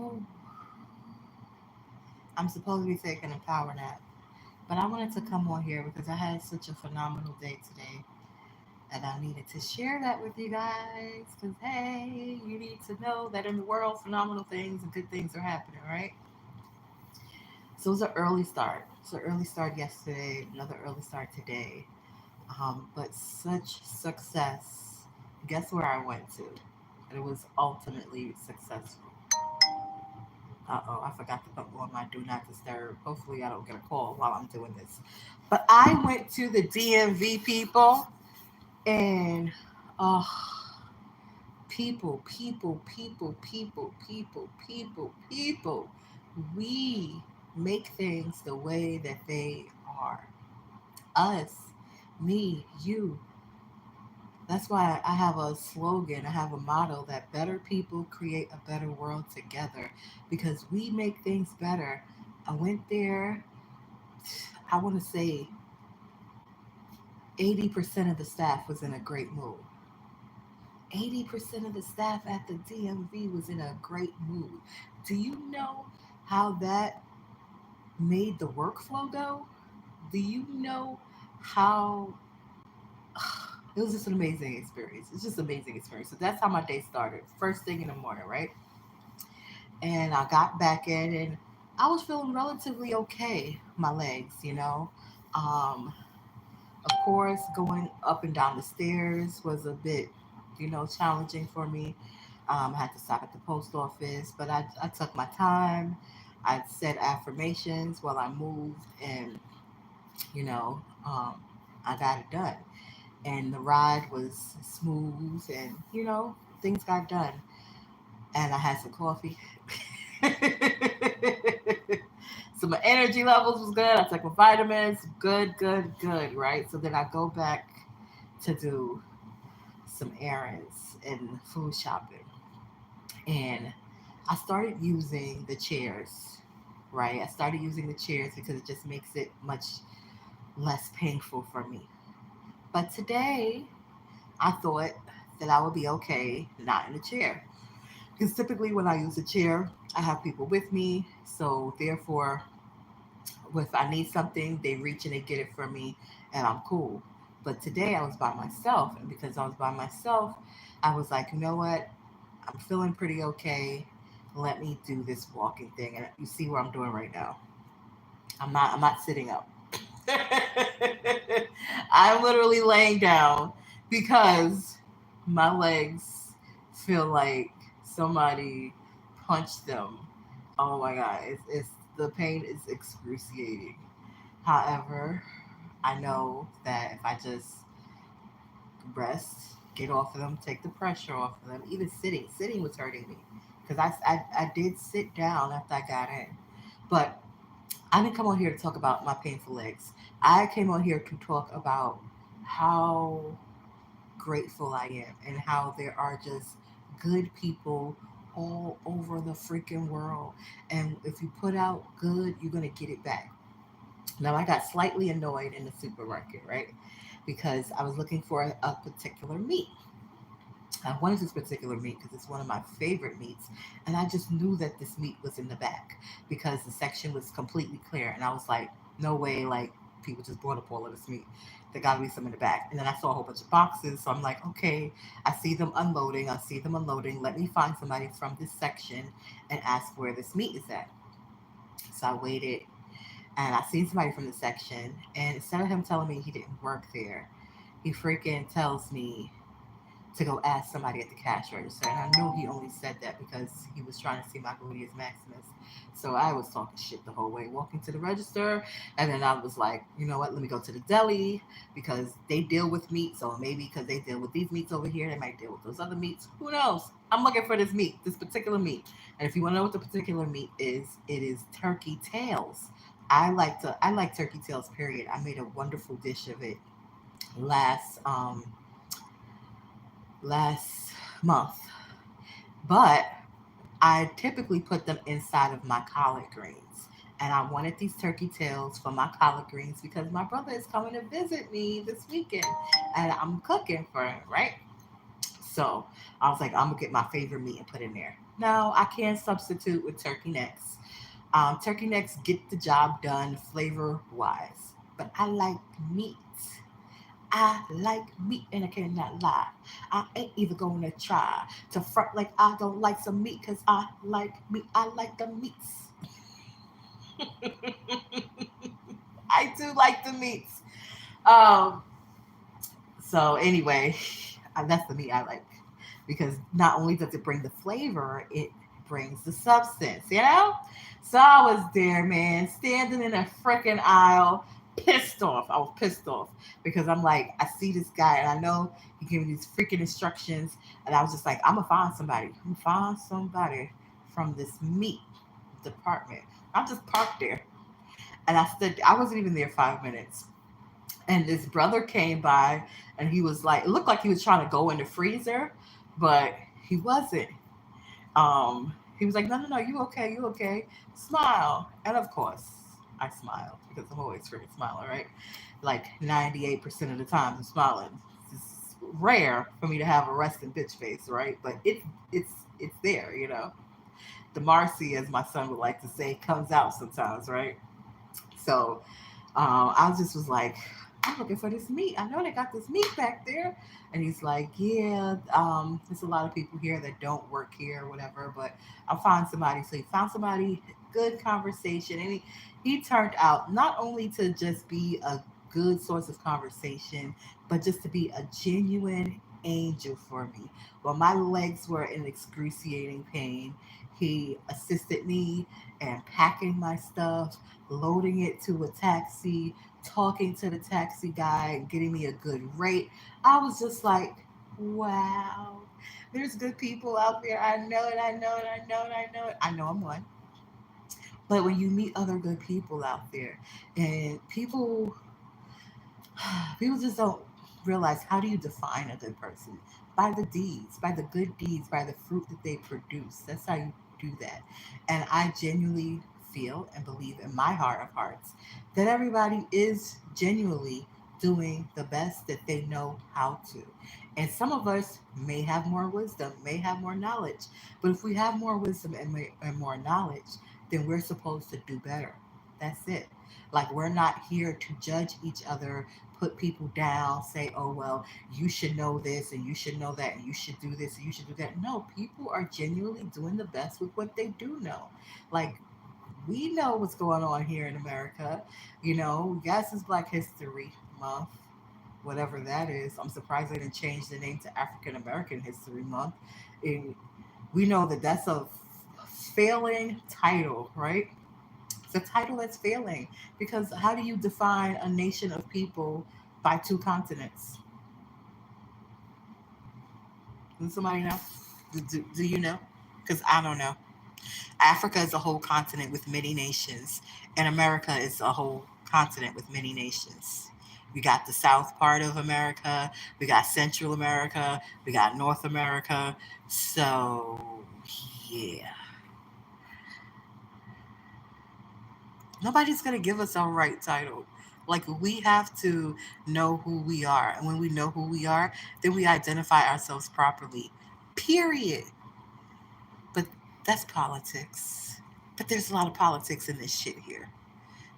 Oh, I'm supposed to be taking a power nap, but I wanted to come on here because I had such a phenomenal day today, and I needed to share that with you guys. Because hey, you need to know that in the world, phenomenal things and good things are happening, right? So it was an early start. So early start yesterday, another early start today. But such success. Guess where I went to? And it was ultimately successful. Uh-oh, I forgot to put on my do not disturb. Hopefully I don't get a call while I'm doing this. But I went to the DMV, people, and oh, people. We make things the way that they are. Us, me, you. That's why I have a slogan, I have a motto that better people create a better world together because we make things better. I went there, I want to say 80% of the staff was in a great mood. 80% of the staff at the DMV was in a great mood. Do you know how that made the workflow go? Do you know how it was just an amazing experience? It's just an amazing experience. So that's how my day started. First thing in the morning, right? And I got back in and I was feeling relatively okay, my legs, you know. Um, of course, going up and down the stairs was a bit, challenging for me. I had to stop at the post office, but I took my time. I said affirmations while I moved, and you know, um, I got it done. And the ride was smooth, and things got done. And I had some coffee. So my energy levels was good. I took my vitamins. Good, good, good, right? So then I go back to do some errands and food shopping. And I started using the chairs, right? I started using the chairs because it just makes it much less painful for me. But today, I thought that I would be okay not in the chair. Because typically when I use a chair, I have people with me. So therefore, if I need something, they reach and they get it from me, and I'm cool. But today I was by myself, and because I was by myself, I was like, you know what? I'm feeling pretty okay. Let me do this walking thing, and you see what I'm doing right now. I'm not sitting up. I'm literally laying down because my legs feel like somebody punched them. Oh my god, it's the pain is excruciating. However, I know that if I just rest, get off of them, take the pressure off of them, even sitting was hurting me because I did sit down after I got in. But I didn't come on here to talk about my painful legs. I came on here to talk about how grateful I am and how there are just good people all over the freaking world. And if you put out good, you're going to get it back. Now, I got slightly annoyed in the supermarket, right? Because I was looking for a particular meat. I wanted this particular meat because it's one of my favorite meats, and I just knew that this meat was in the back because the section was completely clear, and I was like, no way, like people just brought up all of this meat. There got to be some in the back, and then I saw a whole bunch of boxes, so I'm like, okay, I see them unloading, I see them unloading. Let me find somebody from this section and ask where this meat is at. So I waited, and I seen somebody from the section, and instead of him telling me he didn't work there, he freaking tells me to go ask somebody at the cash register. And I knew he only said that because he was trying to see my gluteus maximus. So I was talking shit the whole way, walking to the register. And then I was like, you know what, let me go to the deli because they deal with meat. So maybe because they deal with these meats over here, they might deal with those other meats. Who knows? I'm looking for this meat, this particular meat. And if you want to know what the particular meat is, it is turkey tails. I like turkey tails, period. I made a wonderful dish of it last last month, but I typically put them inside of my collard greens. And I wanted these turkey tails for my collard greens because my brother is coming to visit me this weekend and I'm cooking for him, right? So I was like, I'm gonna get my favorite meat and put in there. No, I can't substitute with turkey necks. Turkey necks get the job done flavor wise, but I like meat. I like meat and I cannot lie. I ain't even gonna try to front like I don't like some meat because I like meat. I like the meats. I do like the meats. Um, so anyway, that's the meat I like because not only does it bring the flavor, it brings the substance, you know? So I was there, man, standing in a freaking aisle, pissed off. I was pissed off because I'm like, I see this guy and I know he gave me these freaking instructions. And I was just like, I'm going to find somebody. I'm going to find somebody from this meat department. I'm just parked there. And I stood, I wasn't even there 5 minutes. And this brother came by and he was like, it looked like he was trying to go in the freezer, but he wasn't. He was like, no, no, no, you okay, you okay. Smile. And of course, I smiled because I'm always freaking smiling, right? Like 98% of the time I'm smiling. It's rare for me to have a resting bitch face, right? But it's there, you know. The Marcy, as my son would like to say, comes out sometimes, right? So I just was like, I'm looking for this meat. I know they got this meat back there. And he's like, yeah, there's a lot of people here that don't work here or whatever, but I'll find somebody. So he found somebody, good conversation. And he turned out not only to just be a good source of conversation, but just to be a genuine angel for me. While my legs were in excruciating pain, he assisted me in packing my stuff, loading it to a taxi, talking to the taxi guy, getting me a good rate. I was just like, wow, there's good people out there. I know it, I know it, I know it, I know it. I know I'm one. But when you meet other good people out there, and people just don't realize, how do you define a good person? By the deeds, by the good deeds, by the fruit that they produce. That's how you do that. And I genuinely feel and believe in my heart of hearts that everybody is genuinely doing the best that they know how to. And some of us may have more wisdom, may have more knowledge. But if we have more wisdom and more knowledge, then we're supposed to do better. That's it. Like, we're not here to judge each other, put people down, say, oh, well, you should know this and you should know that and you should do this and you should do that. No, people are genuinely doing the best with what they do know. Like, we know what's going on here in America. You know, yes, it's Black History Month, whatever that is. I'm surprised they didn't change the name to African American History Month. And we know that that's a failing title, right? It's a title that's failing because how do you define a nation of people by two continents? Does somebody know? Do you know? Because I don't know. Africa is a whole continent with many nations, and America is a whole continent with many nations. We got the south part of America, we got Central America, we got North America. So, yeah, nobody's going to give us our right title. Like, we have to know who we are. And when we know who we are, then we identify ourselves properly. Period. But that's politics. But there's a lot of politics in this shit here.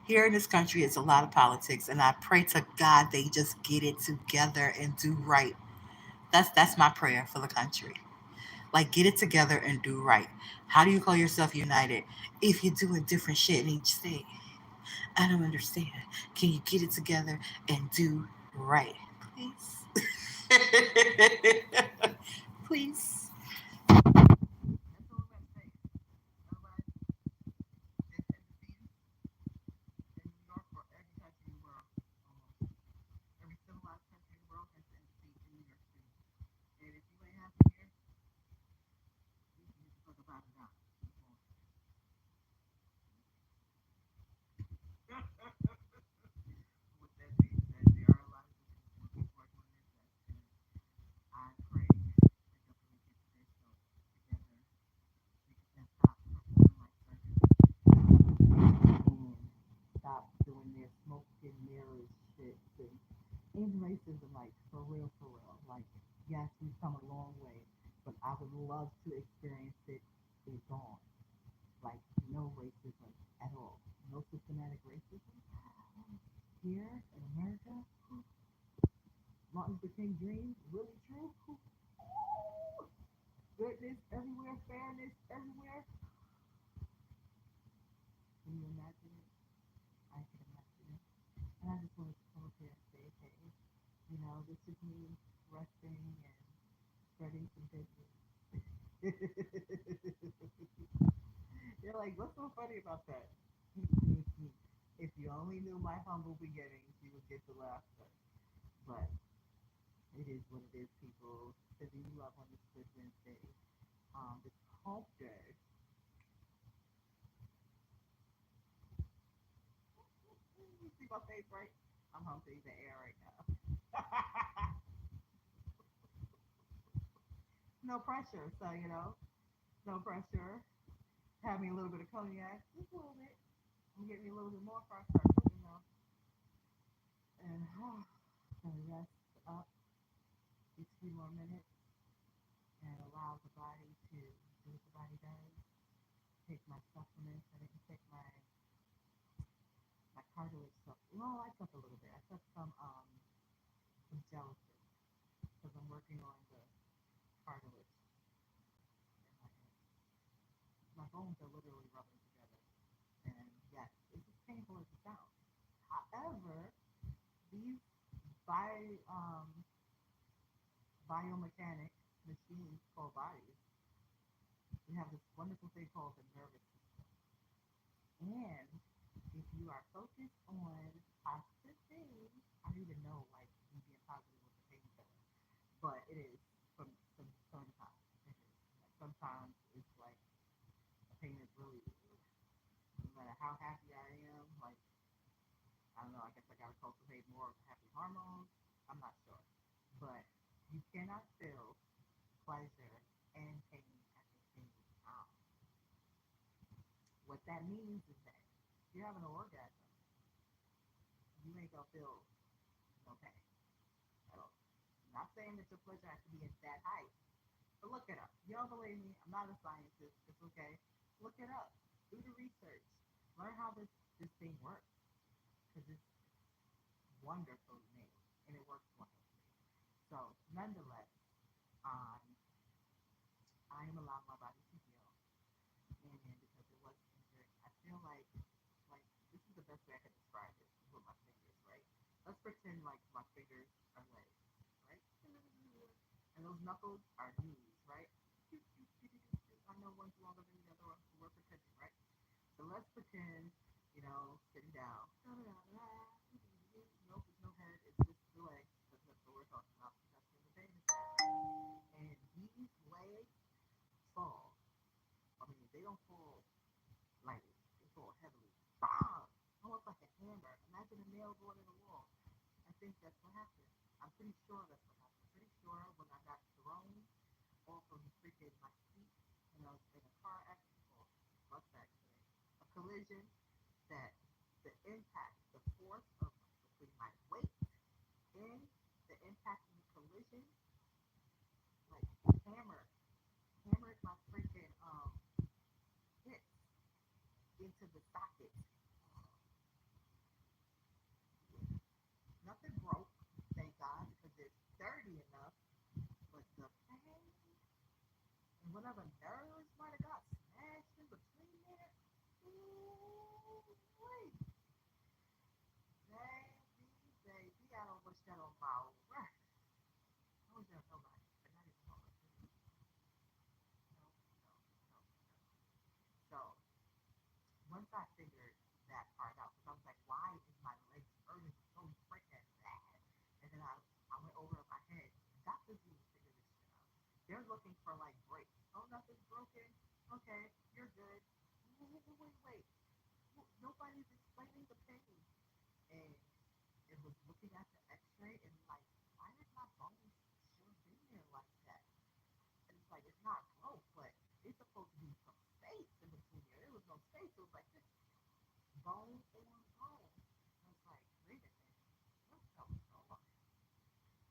Here in this country, it's a lot of politics. And I pray to God they just get it together and do right. That's my prayer for the country. Like, get it together and do right. How do you call yourself united if you're doing different shit in each state? I don't understand. Can you get it together and do right, please? Please. That's all I'm gonna say. Otherwise, there's embassies in New York or every country in the world. Almost every civilized country in the world has an embassy in New York City. And if you ain't happy here, you can get the fuck about it now. With that being said, there are a lot of people are doing their best, and I pray that government gets their stuff together and stop performing like circus and stop doing their smoke and mirrors shit and racism, like, for real, for real. Like, yes, we've come a long way, but I would love to experience it here in America, Martin Luther King dream really true? Goodness everywhere, fairness everywhere. Can you imagine it? I can imagine it. And I just wanted to come up here and say, hey, this is me resting and spreading some good news. You're like, what's so funny about that? If you only knew my humble beginnings, you would get the laughter. But it is what it is, people. Sending you love on this Good Wednesday. This hump day. You see my face, right? I'm humping the air right now. No pressure, so no pressure. Have me a little bit of cognac, just a little bit. I'm getting me a little bit more before I start cooking, and gonna rest up these few more minutes and allow the body to do what the body does. Take my supplements. I didn't take my cartilage stuff. Well, I took a little bit. I took some gelatin because I'm working on the cartilage in my hands. My bones are literally rubbing together, and yes, it's as painful as it sounds. However, these bi biomechanic machines called bodies, we have this wonderful thing called the nervous system. And if you are focused on positive things, I don't even know like me being positive with the painkiller, but it is sometimes it is. Like, sometimes it's like the pain is really no matter how happy I am, like I don't know, I guess I gotta cultivate more of happy hormones. I'm not sure. But you cannot feel pleasure and pain at the same time. What that means is that if you're having an orgasm, you ain't gonna feel no pain at all. I'm not saying that your pleasure has to be at that height, but look it up. You don't believe me? I'm not a scientist. It's okay. Look it up. Do the research. Learn how this thing works because it's wonderfully made and it works wonderfully. So, nonetheless, um, I am allowing my body to heal, and because it was injured, I feel like this is the best way I can describe it with my fingers, right? Let's pretend like my fingers are legs, right? And those knuckles are knees, right? I know one's longer than the other one, so we're pretending, right? So let's pretend, sitting down. Nope, there's no head, it's just the legs. That's what we're talking about. That's where the pain is at. And these legs fall. I mean, they don't fall lightly, they fall heavily. Bam! Almost like a hammer. Imagine a nail going in the wall. I think that's what happened. I'm pretty sure that's what happened. Pretty sure when I got thrown off of freaking my seat when I was in a car accident or bus accident, a collision, that the impact, the force of between my weight and the impact of the collision, like hammered, hammered my freaking hips into the socket. Nothing broke, thank God, because it's dirty enough. But the pain and whatever nerves might have got smashed in between there, ooh, wait, baby, baby, I don't wish that on my worst. I wish that on nobody, but not even on my food. No, no, no, no. So once I figured that part out, because I was like, why is my legs hurting so freaking bad? And then I went over in my head. Doctors need to figure this shit out. They're looking for like breaks. Oh, nothing's broken. Okay, you're good. Wait. Nobody's explaining the pain. And it was looking at the x-ray and like, why is my bones shoved in there like that? And it's like, it's not broke, but it's supposed to be some space in between there. There was no space. It was like this bone on bone. I was like, wait a minute, what's going on?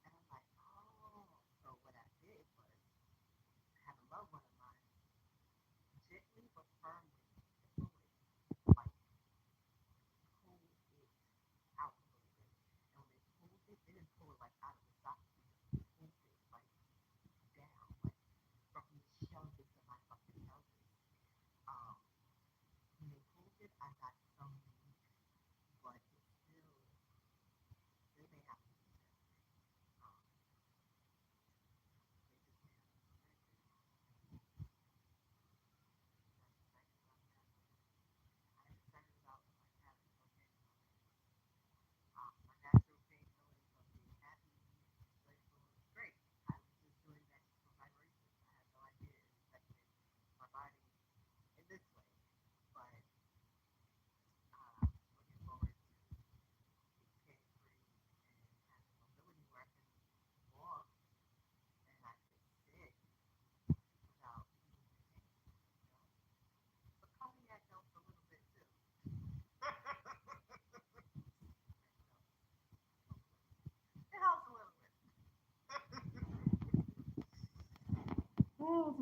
And I'm like, oh. So what I did was I had a loved one of mine gently but firmly, like pull it out.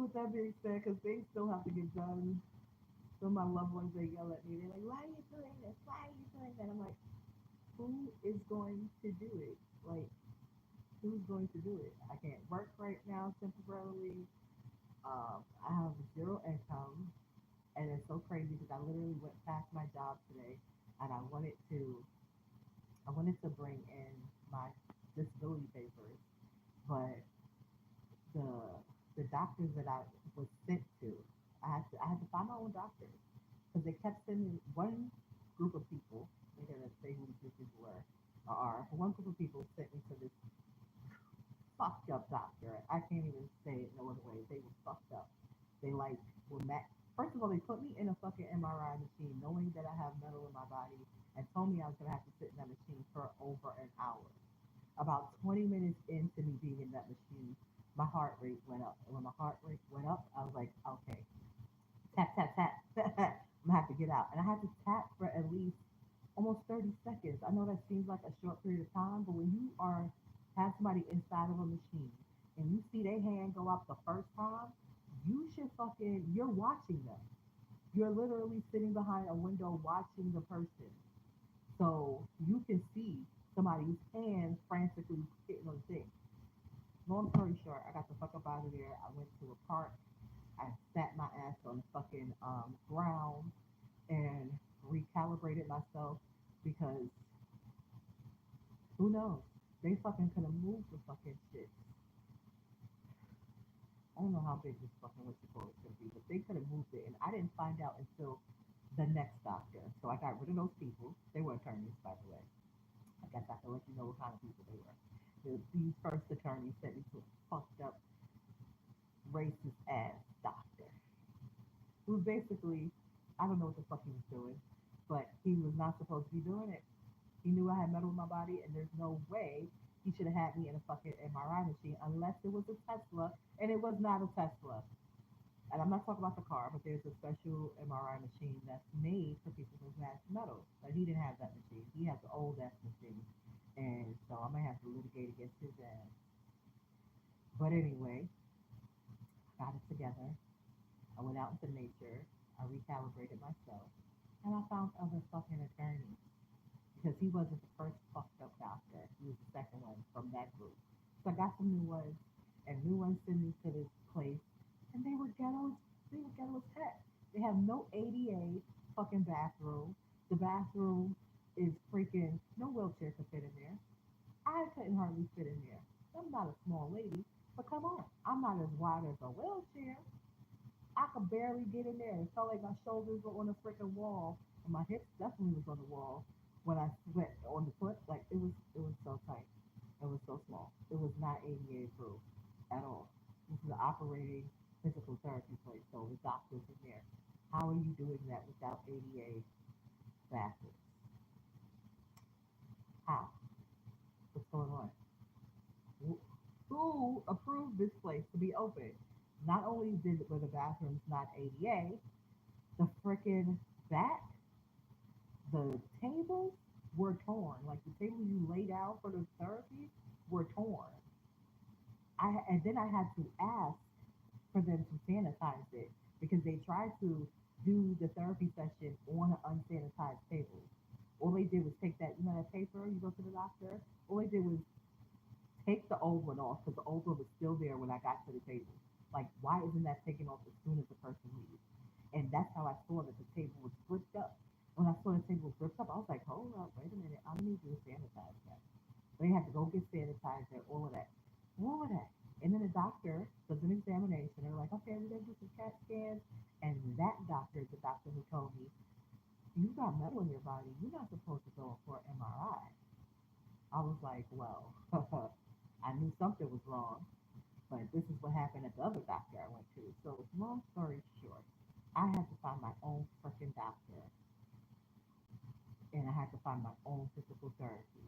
with that being said, because things still have to get done. Some of my loved ones, they yell at me. They're like, "Why are you doing this? Why are you doing that?" I'm like, "Who is going to do it? Like, who's going to do it? I can't work right now temporarily. I have zero income, and it's so crazy because I literally went past my job today, and I wanted to bring in my disability papers, but the the doctors that I was sent to, I had to find my own doctors because they kept sending one group of people. They didn't say who these people were or are. One group of people sent me to this fucked up doctor. I can't even say it no other way. They were fucked up. They like were mad. First of all, they put me in a fucking MRI machine, knowing that I have metal in my body, and told me I was gonna have to sit in that machine for over an hour. About 20 minutes into me being in that machine, my heart rate went up. And when my heart rate went up, I was like, okay, tap, tap, tap. I'm gonna have to get out. And I had to tap for at least almost 30 seconds. I know that seems like a short period of time, but when you are have somebody inside of a machine and you see their hand go up the first time, you should fucking you're watching them. You're literally sitting behind a window watching the person. So you can see somebody's hand frantically hitting on the thing. Long story short, I got the fuck up out of there. I went to a park. I sat my ass on the fucking ground and recalibrated myself because who knows? They fucking could have moved the fucking shit. I don't know how big this fucking what's it called is gonna be, but they could have moved it, and I didn't find out until the next doctor. So I got rid of those people. They were attorneys, by the way. I guess I can let you know what kind of people they were. These first attorneys sent me to a fucked up, racist ass doctor who basically, I don't know what the fuck he was doing, but he was not supposed to be doing it. He knew I had metal in my body, and there's no way he should have had me in a fucking MRI machine unless it was a Tesla, and it was not a Tesla. And I'm not talking about the car, but there's a special MRI machine that's made for people who have metal. But he didn't have that machine. He has the old ass machine, and so I might have to litigate against his ass. But anyway, got it together. I went out into nature. I recalibrated myself, and I found other fucking attorneys because he wasn't the first fucked up doctor. He was the second one from that group. So I got some new ones, and new ones sent me to this place, and they were ghettos. They were ghetto as heck. They have no ADA fucking bathroom. The bathroom is freaking no wheelchair could fit in there. I couldn't hardly fit in there. I'm not a small lady, but come on, I'm not as wide as a wheelchair. I could barely get in there. It felt like my shoulders were on a freaking wall, and my hips definitely was on the wall when I went on the foot. Like it was so tight. It was so small. It was not ADA approved at all. This is an operating physical therapy place, so the doctors in there. How are you doing that without ADA bathrooms? How? What's going on? Who approved this place to be open? Not only did were the bathrooms not ADA, the freaking back, the tables were torn. Like the table you laid out for the therapy were torn. And then I had to ask for them to sanitize it because they tried to do the therapy session on an unsanitized table. All they did was take that, you know, that paper you go to the doctor. All they did was take the old one off because the old one was still there when I got to the table. Like, why isn't that taken off as soon as the person leaves? And that's how I saw that the table was ripped up. When I saw the table was ripped up, I was like, hold up, wait a minute, I need you to sanitize that. They had to go get sanitizer, all of that. All of that. And then the doctor does an examination. They're like, okay, we're going to do some CAT scans. And that doctor is the doctor who told me, you got metal in your body. You're not supposed to go for an MRI. I was like, well, I knew something was wrong, but this is what happened at the other doctor I went to. So, long story short, I had to find my own freaking doctor, and I had to find my own physical therapy.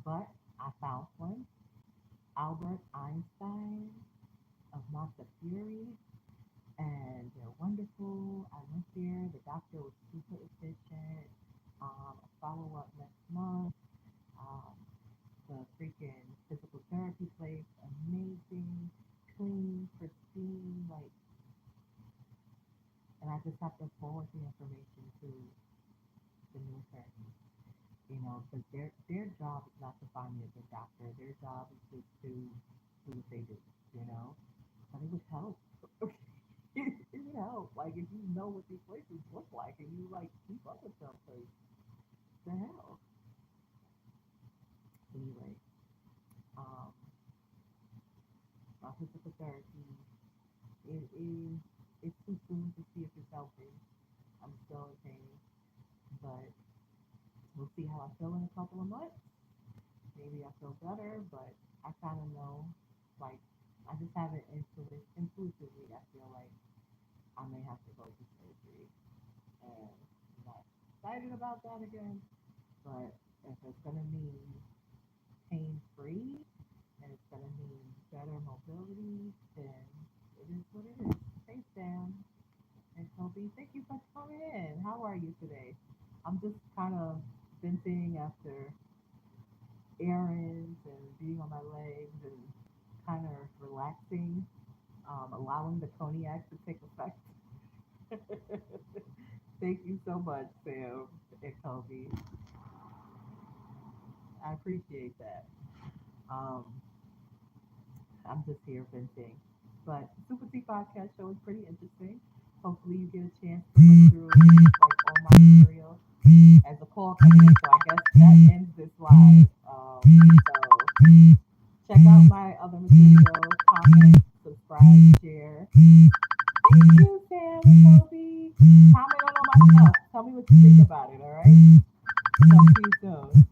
But I found one, Albert Einstein of Montefiore, and they're wonderful. I went there. The doctor was super efficient. Follow up next month. Um, the freaking physical therapy place, amazing, clean, pristine. and I just have to forward the information to the new attorney, because their job is not to find me a good doctor. Their job is just to do what they do, you know. But it would help. It would help. Like if you know what these places look like and you like keep up with them, because the hell. Anyway, um, my physical therapy, it is it's too soon to see if it's helping. I'm still in pain, but we'll see how I feel in a couple of months. Maybe I feel better, but I kind of know, like, I just have it intuitively. I feel like I may have to go to surgery, and I'm not excited about that again. But if it's gonna mean pain free and it's gonna mean better mobility, then it is what it is. Thanks, Sam and Toby. Thank you for coming in. How are you today? I'm just kind of venting after errands and being on my legs and kind of relaxing, allowing the cognac to take effect. Thank you so much, Sam and Kobe. I appreciate that. Um, I'm just here venting. But the Super T Podcast show is pretty interesting. Hopefully, you get a chance to look through like all my material as a call coming in. So I guess that ends this live. So check out my other material, comment, subscribe, share. Thank you, Sam and Kobe. Comment on all my stuff. Tell me what you think about it, all right? Talk to you soon.